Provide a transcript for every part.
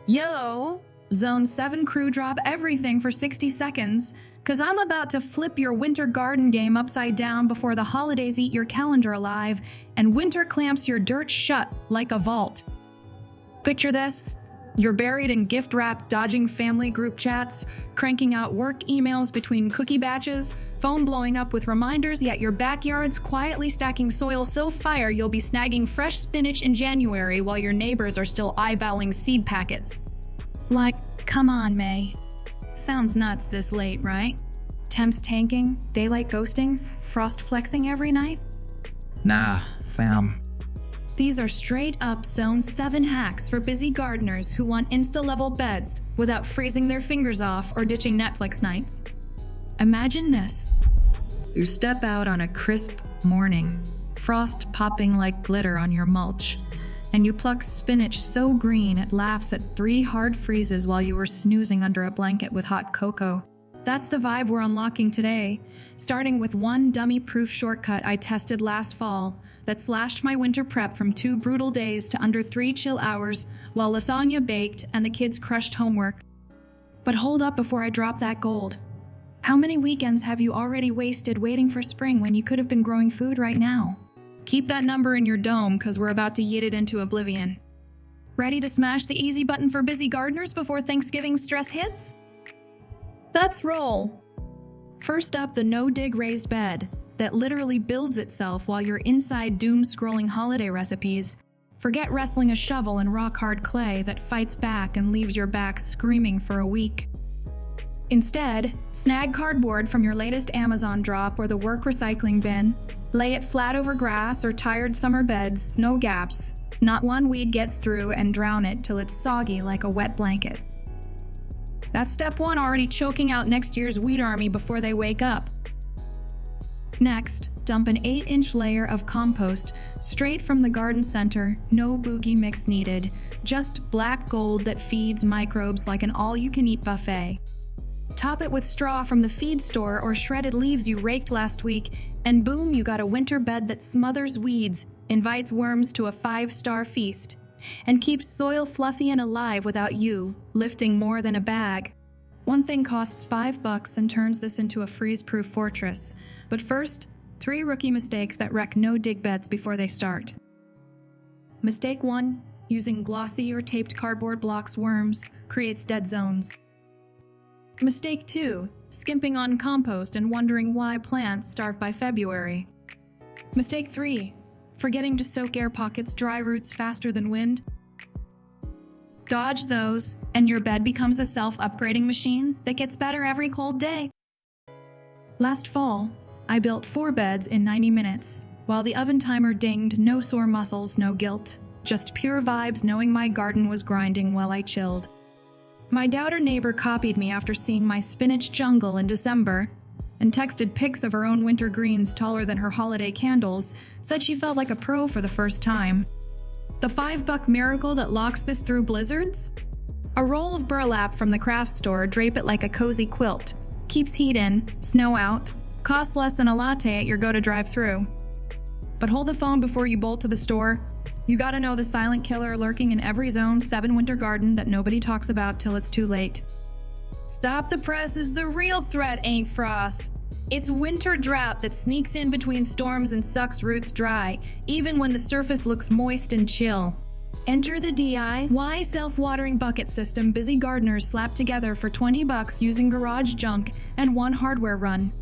Yo, Zone 7 crew, drop everything for 60 seconds, cause I'm about to flip your winter garden game upside down before the holidays eat your calendar alive and winter clamps your dirt shut like a vault. Picture this. You're buried in gift wrap, dodging family group chats, cranking out work emails between cookie batches, phone blowing up with reminders, yet your backyard's quietly stacking soil so fire you'll be snagging fresh spinach in January while your neighbors are still eyeballing seed packets. Like, come on, May. Sounds nuts this late, right? Temps tanking, daylight ghosting, frost flexing every night? Nah, fam. These are straight-up Zone 7 hacks for busy gardeners who want Insta-level beds without freezing their fingers off or ditching Netflix nights. Imagine this. You step out on a crisp morning, frost popping like glitter on your mulch, and you pluck spinach so green it laughs at 3 hard freezes while you were snoozing under a blanket with hot cocoa. That's the vibe we're unlocking today, starting with one dummy-proof shortcut I tested last fall that slashed my winter prep from 2 brutal days to under 3 chill hours while lasagna baked and the kids crushed homework. But hold up before I drop that gold. How many weekends have you already wasted waiting for spring when you could have been growing food right now? Keep that number in your dome, cause we're about to yeet it into oblivion. Ready to smash the easy button for busy gardeners before Thanksgiving stress hits? Let's roll! First up, the no-dig raised bed that literally builds itself while you're inside doom-scrolling holiday recipes. Forget wrestling a shovel in rock-hard clay that fights back and leaves your back screaming for a week. Instead, snag cardboard from your latest Amazon drop or the work recycling bin, lay it flat over grass or tired summer beds, no gaps. Not one weed gets through, and drown it till it's soggy like a wet blanket. That's step 1, already choking out next year's weed army before they wake up. Next, dump an 8-inch layer of compost straight from the garden center, no boogie mix needed, just black gold that feeds microbes like an all-you-can-eat buffet. Top it with straw from the feed store or shredded leaves you raked last week, and boom, you got a winter bed that smothers weeds, invites worms to a 5-star feast, and keeps soil fluffy and alive without you lifting more than a bag. One thing costs $5 and turns this into a freeze-proof fortress. But first, 3 rookie mistakes that wreck no-dig beds before they start. Mistake 1, using glossy or taped cardboard blocks worms creates dead zones. Mistake 2, skimping on compost and wondering why plants starve by February. Mistake 3, forgetting to soak air pockets dry roots faster than wind. Dodge those, and your bed becomes a self-upgrading machine that gets better every cold day. Last fall, I built 4 beds in 90 minutes. While the oven timer dinged, no sore muscles, no guilt. Just pure vibes knowing my garden was grinding while I chilled. My doubter neighbor copied me after seeing my spinach jungle in December and texted pics of her own winter greens taller than her holiday candles, said she felt like a pro for the first time. The $5 miracle that locks this through blizzards? A roll of burlap from the craft store, drape it like a cozy quilt. Keeps heat in, snow out, costs less than a latte at your go-to drive-thru. But hold the phone before you bolt to the store. You gotta know the silent killer lurking in every Zone 7 winter garden that nobody talks about till it's too late. Stop the press is the real threat, ain't frost. It's winter drought that sneaks in between storms and sucks roots dry, even when the surface looks moist and chill. Enter the DIY self-watering bucket system busy gardeners slap together for $20 using garage junk and 1 hardware run.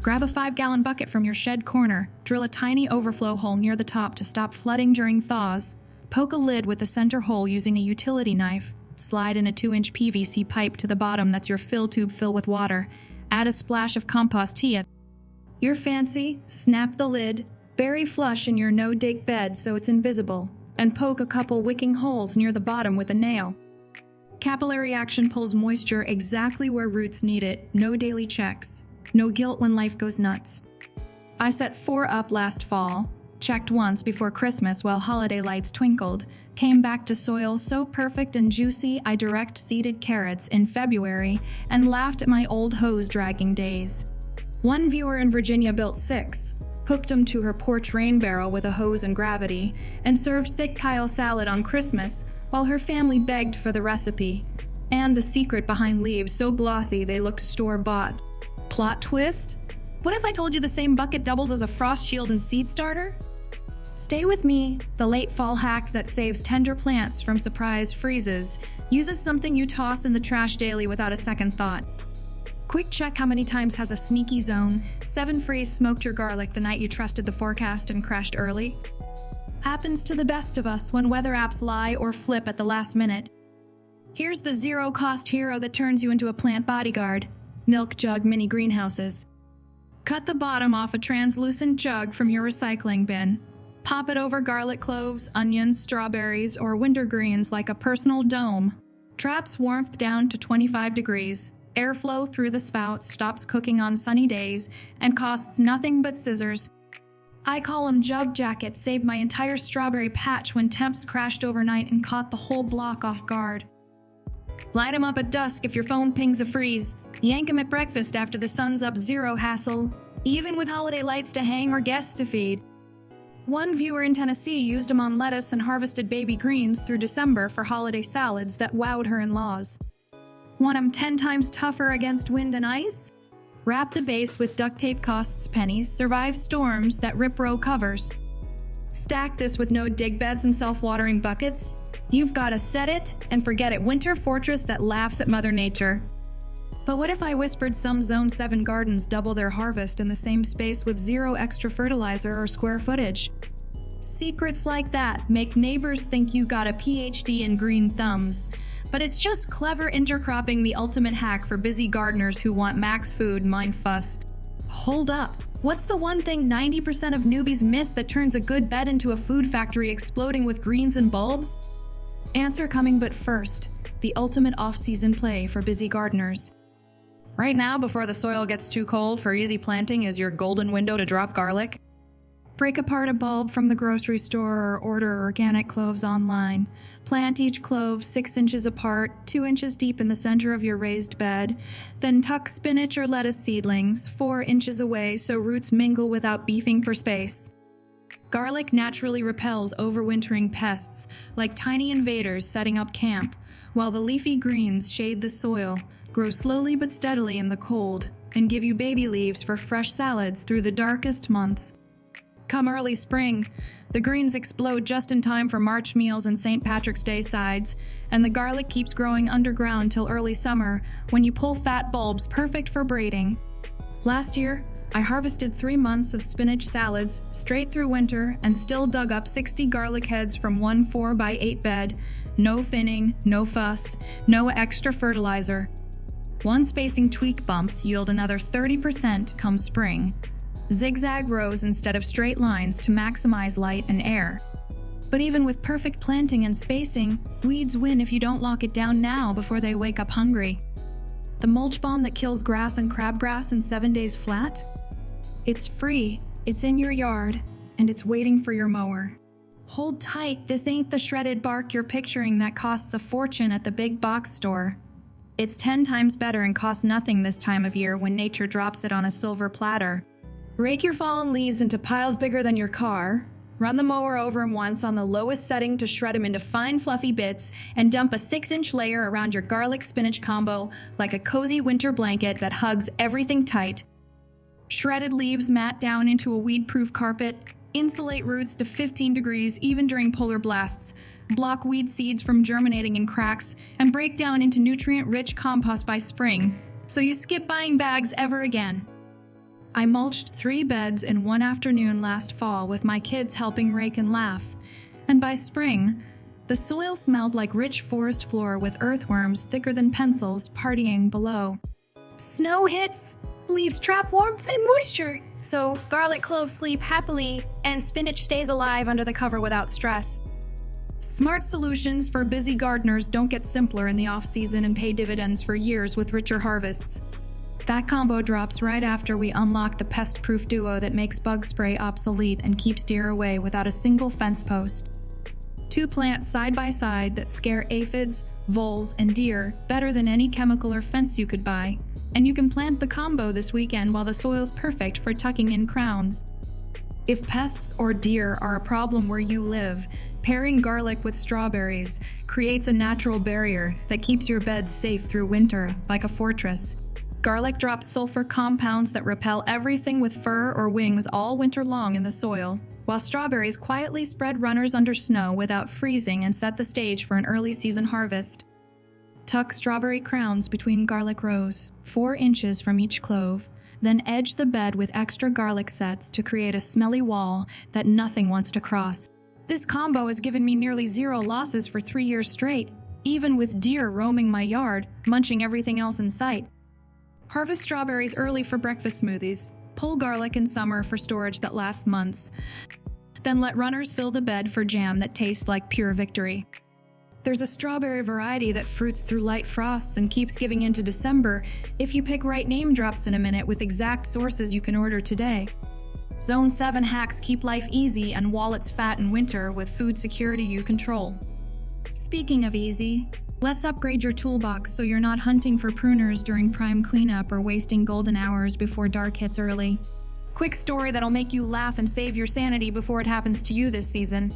Grab a 5-gallon bucket from your shed corner, drill a tiny overflow hole near the top to stop flooding during thaws, poke a lid with the center hole using a utility knife, slide in a 2-inch PVC pipe to the bottom that's your fill tube fill with water, add a splash of compost tea. You're fancy, snap the lid, bury flush in your no-dig bed so it's invisible, and poke a couple wicking holes near the bottom with a nail. Capillary action pulls moisture exactly where roots need it, no daily checks. No guilt when life goes nuts. I set 4 up last fall, checked once before Christmas while holiday lights twinkled, came back to soil so perfect and juicy I direct seeded carrots in February and laughed at my old hose dragging days. One viewer in Virginia built 6, hooked them to her porch rain barrel with a hose and gravity, and served thick Kyle salad on Christmas, while her family begged for the recipe and the secret behind leaves so glossy they looked store-bought. Plot twist? What if I told you the same bucket doubles as a frost shield and seed starter? Stay with me. The late fall hack that saves tender plants from surprise freezes uses something you toss in the trash daily without a second thought. Quick check how many times has a sneaky zone 7 freeze smoked your garlic the night you trusted the forecast and crashed early. Happens to the best of us when weather apps lie or flip at the last minute. Here's the zero-cost hero that turns you into a plant bodyguard: milk jug mini greenhouses. Cut the bottom off a translucent jug from your recycling bin. Pop it over garlic cloves, onions, strawberries, or wintergreens like a personal dome. Traps warmth down to 25 degrees. Airflow through the spout stops cooking on sunny days and costs nothing but scissors. I call them jug jackets. Saved my entire strawberry patch when temps crashed overnight and caught the whole block off guard. Light 'em up at dusk if your phone pings a freeze. Yank 'em at breakfast after the sun's up, zero hassle, even with holiday lights to hang or guests to feed. One viewer in Tennessee used 'em on lettuce and harvested baby greens through December for holiday salads that wowed her in-laws. Want 'em 10 times tougher against wind and ice? Wrap the base with duct tape, costs pennies, survive storms that rip row covers. Stack this with no dig beds and self-watering buckets. You've got a set it and forget it winter fortress that laughs at Mother Nature. But what if I whispered some Zone 7 gardens double their harvest in the same space with zero extra fertilizer or square footage? Secrets like that make neighbors think you got a PhD in green thumbs. But it's just clever intercropping, the ultimate hack for busy gardeners who want max food, mind fuss. Hold up. What's the one thing 90% of newbies miss that turns a good bed into a food factory exploding with greens and bulbs? Answer coming, but first, the ultimate off-season play for busy gardeners. Right now, before the soil gets too cold for easy planting, is your golden window to drop garlic. Break apart a bulb from the grocery store or order organic cloves online. Plant each clove 6 inches apart, 2 inches deep in the center of your raised bed. Then tuck spinach or lettuce seedlings 4 inches away so roots mingle without beefing for space. Garlic naturally repels overwintering pests, like tiny invaders setting up camp, while the leafy greens shade the soil, grow slowly but steadily in the cold, and give you baby leaves for fresh salads through the darkest months. Come early spring, the greens explode just in time for March meals and St. Patrick's Day sides, and the garlic keeps growing underground till early summer when you pull fat bulbs perfect for braiding. Last year, I harvested 3 months of spinach salads straight through winter and still dug up 60 garlic heads from one 4x8 bed. No thinning, no fuss, no extra fertilizer. One spacing tweak bumps yield another 30% come spring. Zigzag rows instead of straight lines to maximize light and air. But even with perfect planting and spacing, weeds win if you don't lock it down now before they wake up hungry. The mulch bomb that kills grass and crabgrass in 7 days flat? It's free, it's in your yard, and it's waiting for your mower. Hold tight, this ain't the shredded bark you're picturing that costs a fortune at the big box store. It's 10 times better and costs nothing this time of year when nature drops it on a silver platter. Rake your fallen leaves into piles bigger than your car, run the mower over them once on the lowest setting to shred them into fine fluffy bits, and dump a 6-inch layer around your garlic spinach combo like a cozy winter blanket that hugs everything tight. Shredded leaves mat down into a weed-proof carpet, insulate roots to 15 degrees even during polar blasts, block weed seeds from germinating in cracks, and break down into nutrient-rich compost by spring, so you skip buying bags ever again. I mulched 3 beds in one afternoon last fall with my kids helping rake and laugh, and by spring, the soil smelled like rich forest floor with earthworms thicker than pencils partying below. Snow hits, leaves trap warmth and moisture, so garlic cloves sleep happily and spinach stays alive under the cover without stress. Smart solutions for busy gardeners don't get simpler in the off-season and pay dividends for years with richer harvests. That combo drops right after we unlock the pest-proof duo that makes bug spray obsolete and keeps deer away without a single fence post. 2 plants side by side that scare aphids, voles, and deer better than any chemical or fence you could buy. And you can plant the combo this weekend while the soil's perfect for tucking in crowns. If pests or deer are a problem where you live, Pairing garlic with strawberries creates a natural barrier that keeps your bed safe through winter, like a fortress. Garlic drops sulfur compounds that repel everything with fur or wings all winter long in the soil, while strawberries quietly spread runners under snow without freezing and set the stage for an early season harvest. Tuck strawberry crowns between garlic rows, 4 inches from each clove, then edge the bed with extra garlic sets to create a smelly wall that nothing wants to cross. This combo has given me nearly 0 losses for 3 years straight, even with deer roaming my yard, munching everything else in sight. Harvest strawberries early for breakfast smoothies. Pull garlic in summer for storage that lasts months. Then let runners fill the bed for jam that tastes like pure victory. There's a strawberry variety that fruits through light frosts and keeps giving into December if you pick right name drops in a minute with exact sources you can order today. Zone 7 hacks keep life easy and wallets fat in winter with food security you control. Speaking of easy, let's upgrade your toolbox so you're not hunting for pruners during prime cleanup or wasting golden hours before dark hits early. Quick story that'll make you laugh and save your sanity before it happens to you this season.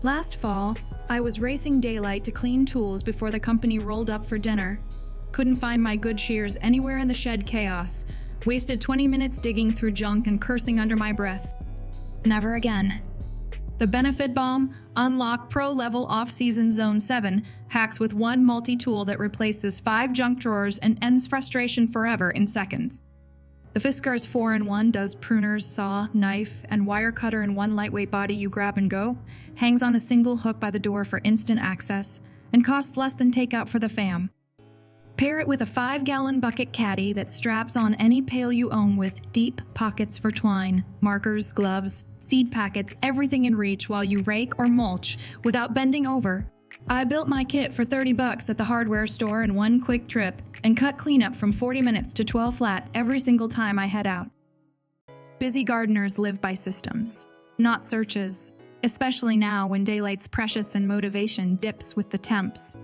Last fall, I was racing daylight to clean tools before the company rolled up for dinner. Couldn't find my good shears anywhere in the shed chaos. Wasted 20 minutes digging through junk and cursing under my breath. Never again. The Benefit Bomb, unlock pro-level off-season Zone 7, hacks with one multi-tool that replaces 5 junk drawers and ends frustration forever in seconds. The Fiskars 4-in-1 does pruners, saw, knife, and wire cutter in one lightweight body you grab and go, hangs on a single hook by the door for instant access, and costs less than takeout for the fam. Pair it with a 5-gallon bucket caddy that straps on any pail you own with deep pockets for twine, markers, gloves, seed packets, everything in reach while you rake or mulch without bending over. I built my kit for $30 at the hardware store in one quick trip and cut cleanup from 40 minutes to 12 flat every single time I head out. Busy gardeners live by systems, not searches, especially now when daylight's precious and motivation dips with the temps.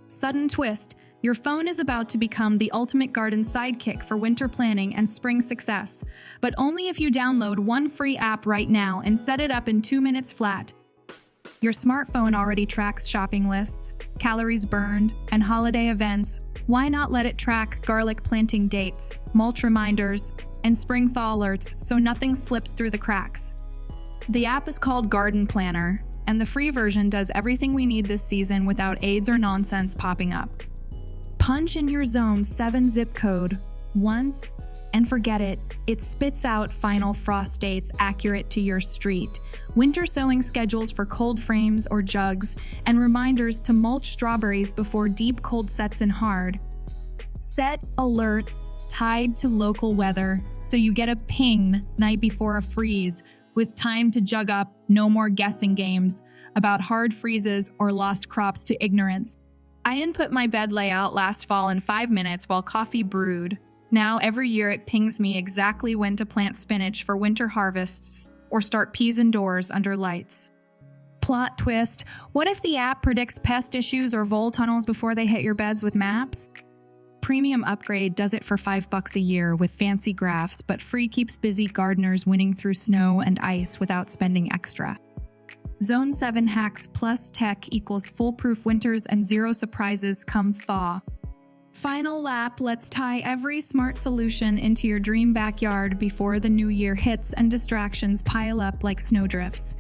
Sudden twist, your phone is about to become the ultimate garden sidekick for winter planning and spring success, but only if you download one free app right now and set it up in 2 minutes flat. Your smartphone already tracks shopping lists, calories burned, and holiday events. Why not let it track garlic planting dates, mulch reminders, and spring thaw alerts so nothing slips through the cracks? The app is called Garden Planner, and the free version does everything we need this season without aids or nonsense popping up. Punch in your Zone 7 zip code once and forget it. It spits out final frost dates accurate to your street, winter sowing schedules for cold frames or jugs, and reminders to mulch strawberries before deep cold sets in hard. Set alerts tied to local weather so you get a ping night before a freeze with time to jug up, no more guessing games about hard freezes or lost crops to ignorance. I input my bed layout last fall in 5 minutes while coffee brewed. Now every year it pings me exactly when to plant spinach for winter harvests or start peas indoors under lights. Plot twist, what if the app predicts pest issues or vole tunnels before they hit your beds with maps? Premium upgrade does it for $5 a year with fancy graphs, but free keeps busy gardeners winning through snow and ice without spending extra. Zone 7 hacks plus tech equals foolproof winters and 0 surprises come thaw. Final lap, let's tie every smart solution into your dream backyard before the new year hits and distractions pile up like snowdrifts.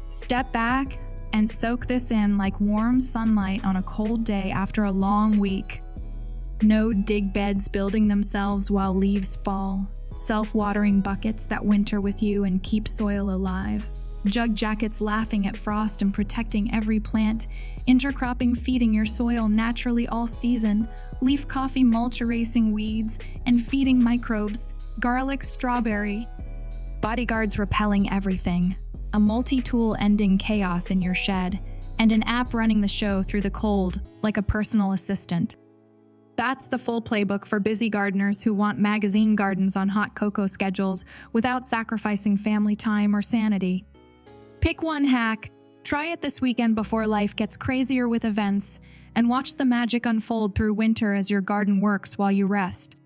Step back and soak this in like warm sunlight on a cold day after a long week. No dig beds building themselves while leaves fall. Self-watering buckets that winter with you and keep soil alive. Jug jackets laughing at frost and protecting every plant. Intercropping feeding your soil naturally all season. Leaf coffee mulch erasing weeds and feeding microbes. Garlic strawberry. Bodyguards repelling everything. A multi-tool ending chaos in your shed. And an app running the show through the cold like a personal assistant. That's the full playbook for busy gardeners who want magazine gardens on hot cocoa schedules without sacrificing family time or sanity. Pick one hack, try it this weekend before life gets crazier with events, and watch the magic unfold through winter as your garden works while you rest.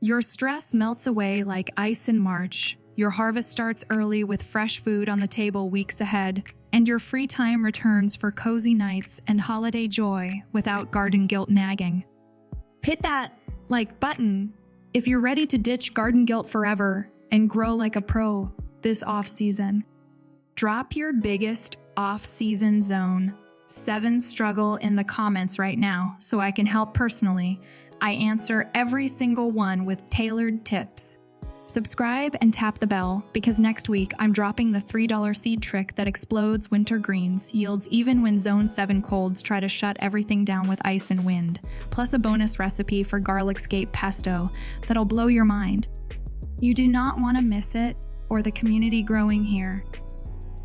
Your stress melts away like ice in March. Your harvest starts early with fresh food on the table weeks ahead. and your free time returns for cozy nights and holiday joy without garden guilt nagging. Hit that like button if you're ready to ditch garden guilt forever and grow like a pro this off-season. Drop your biggest off-season zone 7 struggle in the comments right now so I can help personally. I answer every single one with tailored tips. Subscribe and tap the bell because next week I'm dropping the $3 seed trick that explodes winter greens, yields even when Zone 7 colds try to shut everything down with ice and wind, plus a bonus recipe for garlic scape pesto that'll blow your mind. You do not want to miss it or the community growing here.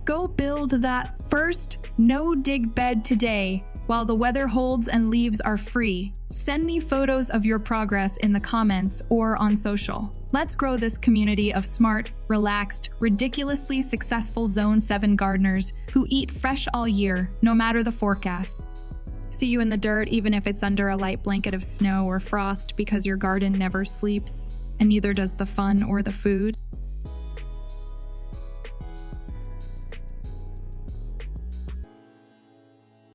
Go build that first no-dig bed today while the weather holds and leaves are free. Send me photos of your progress in the comments or on social. Let's grow this community of smart, relaxed, ridiculously successful Zone 7 gardeners who eat fresh all year, no matter the forecast. See you in the dirt even if it's under a light blanket of snow or frost because your garden never sleeps, and neither does the fun or the food.